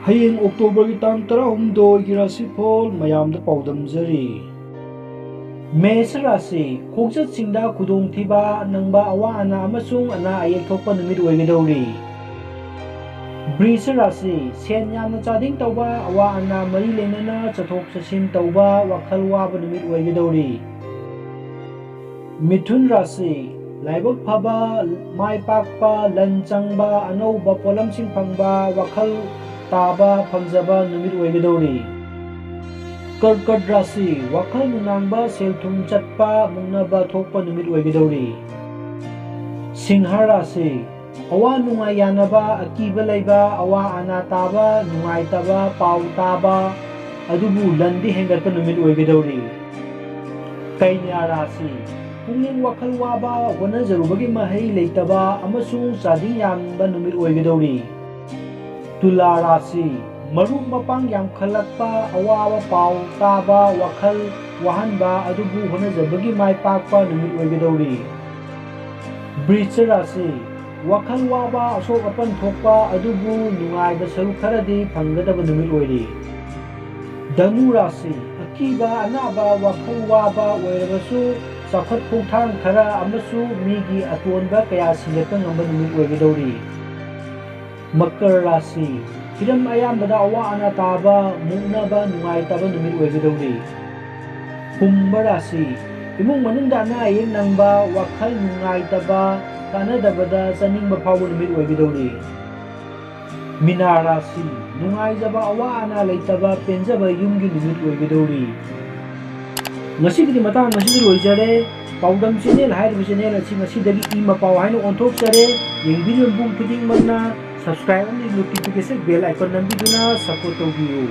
ꯍꯌꯦꯡ ꯑꯣꯛꯇꯣꯕꯔꯒꯤ ꯇꯥꯡ 16ꯒꯤ ꯔꯥꯁꯤꯐꯣꯜ ꯃꯌꯥꯝꯗ ꯄꯥꯎꯗꯝꯖꯔꯤ꯫ ꯃꯦꯁ ꯔꯥꯁꯤ ꯈꯣꯡꯆꯠꯁꯤꯡꯗ ꯈꯨꯗꯣꯡꯊꯤꯕ ꯅꯪꯕ ꯑꯋꯥ ꯑꯅꯥ ꯑꯃꯁꯨꯡ ꯑꯅꯥ ꯑꯌꯦꯛ ꯊꯣꯛꯄ ꯅꯨꯃꯤꯠ ꯑꯣꯏꯒꯗꯧꯔꯤ꯫ ꯕ꯭ꯔꯤꯁ ꯔꯥꯁꯤ ꯁꯦꯟ ꯌꯥꯝꯅ ꯆꯥꯗꯤꯡ ꯇꯧꯕ, ꯑꯋꯥ ꯑꯅꯥ ꯃꯔꯤ ꯂꯩꯅꯅ ꯆꯠꯊꯣꯛ ꯆꯠꯁꯤꯟ ꯇꯧꯕ, ꯋꯥꯈꯜ ꯋꯥꯕ ꯅꯨꯃꯤꯠ ꯑꯣꯏꯒꯗꯧꯔꯤ꯫ ꯃꯤꯊꯨꯟ ꯔꯥꯁꯤ ꯂꯥꯏꯕꯛ ꯐꯕ, ꯃꯥꯏ ꯄꯥꯛꯄ, ꯂꯟ ꯆꯪꯕ, ꯑꯅꯧꯕ ꯄꯣꯠꯂꯝꯁꯤꯡ ꯐꯪꯕ, ꯋꯥꯈꯜ ꯇꯥꯕ ꯐꯪꯖꯕ ꯅꯨꯃꯤꯠ ꯑꯣꯏꯒꯗꯧꯔꯤ꯫ ꯀꯔꯀꯠ ꯔꯥꯁꯤ ꯋꯥꯈꯜ ꯅꯨꯡꯅꯥꯡꯕ, ꯁꯦꯜ ꯊꯨꯝ ꯆꯠꯄ, ꯃꯨꯡꯅꯕ ꯊꯣꯛꯄ ꯅꯨꯃꯤꯠ ꯑꯣꯏꯒꯗꯧꯔꯤ꯫ ꯁꯤꯡꯍ ꯔꯥꯁꯤ ꯑꯋꯥ ꯅꯨꯡꯉꯥꯏ ꯌꯥꯅꯕ, ꯑꯀꯤꯕ ꯂꯩꯕ, ꯑꯋꯥ ꯑꯅꯥ ꯇꯥꯕ, ꯅꯨꯡꯉꯥꯏꯇꯕ ꯄꯥꯎ ꯇꯥꯕ, ꯑꯗꯨꯕꯨ ꯂꯟꯗꯤ ꯍꯦꯟꯒꯠꯄ ꯅꯨꯃꯤꯠ ꯑꯣꯏꯒꯗꯧꯔꯤ꯫ ꯀꯩꯅ꯭ꯌꯥ ꯔꯥꯁꯤ ꯄꯨꯛꯅꯤꯡ ꯋꯥꯈꯜ ꯋꯥꯕ, ꯍꯣꯠꯅꯖꯔꯨꯕꯒꯤ ꯃꯍꯩ ꯂꯩꯇꯕ ꯑꯃꯁꯨꯡ ꯆꯥꯗꯤꯡ ꯌꯥꯝꯕ ꯅꯨꯃꯤꯠ ꯑꯣꯏꯒꯗꯧꯔꯤ꯫ ꯇꯨꯂꯥ ꯔꯥꯁꯤ ꯃꯔꯨꯞ ꯃꯄꯥꯡ ꯌꯥꯝꯈꯠꯂꯛꯄ, ꯑꯋꯥꯕ ꯄꯥꯎ ꯇꯥꯕ, ꯋꯥꯈꯜ ꯋꯥꯍꯟꯕ, ꯑꯗꯨꯕꯨ ꯍꯣꯠꯅꯖꯕꯒꯤ ꯃꯥꯏ ꯄꯥꯛꯄ ꯅꯨꯃit ꯑꯣꯏꯒꯗꯧꯔꯤ꯫ ꯕ꯭ꯔꯤꯁ ꯔꯥꯁꯤ ꯋꯥꯈꯜ ꯋꯥꯕ, ꯑꯁꯣꯛ ꯑꯄꯟ ꯊꯣꯛꯄ, ꯑꯗꯨꯕꯨ ꯅꯨꯡꯉꯥꯏꯕ ꯁꯔꯨꯛ ꯈꯔꯗꯤ ꯐꯪꯒꯗꯕ ꯅꯨꯃꯤꯠ ꯑꯣꯏꯔꯤ꯫ ꯙꯅꯨ ꯔꯥꯁꯤ ꯑꯀꯤꯕ ꯑꯅꯥꯕ, ꯋꯥꯈꯜ ꯋꯥꯕ ꯑꯣꯏꯔꯕꯁꯨ ꯆꯥꯎꯈꯠ ꯈꯣꯡꯊꯥꯡ ꯈꯔ ꯑꯃꯁꯨꯡ ꯃꯤꯒꯤ ꯑꯇꯣꯟꯕ ꯀꯌꯥ ꯁꯤꯡꯒꯠꯄ ꯉꯝꯕ ꯅꯨꯃꯤꯠ ꯑꯣꯏꯒꯗꯧꯔꯤ꯫ ꯃꯀꯔ ꯔꯥꯁꯤ ꯍꯤꯔꯝ ꯑꯌꯥꯝꯕꯗ ꯑꯋꯥ ꯑꯅꯥ ꯇꯥꯕ, ꯃꯨꯛꯅꯕ ꯅꯨꯡꯉꯥꯏꯇꯕ ꯅꯨꯃꯤꯠ ꯑꯣꯏꯒꯗꯧꯔꯤ꯫ ꯀꯨꯝꯚ ꯔꯥꯁꯤ ꯏꯃꯨꯡ ꯃꯅꯨꯡꯗ ꯑꯅꯥ ꯑꯌꯦꯛ ꯅꯪꯕ, ꯋꯥꯈꯜ ꯅꯨꯡꯉꯥꯏꯇꯕ, ꯀꯥꯟꯅꯗꯕꯗ ꯆꯥꯅꯤꯡꯕ ꯐꯥꯎꯕ ꯅꯨꯃꯤꯠ ꯑꯣꯏꯒꯗꯧꯔꯤ꯫ ꯃꯤꯅꯥ ꯔꯥꯁꯤ ꯅꯨꯡꯉꯥꯏꯖꯕ, ꯑꯋꯥ ꯑꯅꯥ ꯂꯩꯇꯕ, ꯄꯦꯟꯖꯕ ꯌꯨꯝꯒꯤ ꯅꯨꯃꯤꯠ ꯑꯣꯏꯒꯗꯧꯔꯤ꯫ ꯉꯁꯤꯒꯤꯗꯤ ꯃꯇꯥꯡ ꯑꯁꯤꯗ ꯂꯣꯏꯖꯔꯦ꯫ ꯄꯥꯎꯗꯝ ꯆꯦꯅꯦꯜ ꯍꯥꯏꯔꯤꯕ ꯆꯦꯅꯦꯜ ꯑꯁꯤ ꯉꯁꯤꯗꯒꯤ ꯏ-ꯃꯄꯥꯎ ꯍꯥꯏꯅ ꯑꯣꯟꯊꯣꯛꯆꯔꯦ꯫ ꯌꯦꯡꯕꯤꯔꯤꯕ ꯃꯤꯄꯨꯝ ꯈꯨꯗꯤꯡꯃꯛꯅ ꯁꯕꯁꯀ꯭ꯔꯥꯏꯕ ꯑꯃꯗꯤ ꯅꯣꯇꯤꯐꯤꯀꯦꯁꯟ ꯕꯦꯜ ꯑꯥꯏꯀꯟ ꯅꯝꯕꯤꯗꯨꯅ ꯁꯄꯣꯔꯠ ꯇꯧꯕꯤꯌꯨ꯫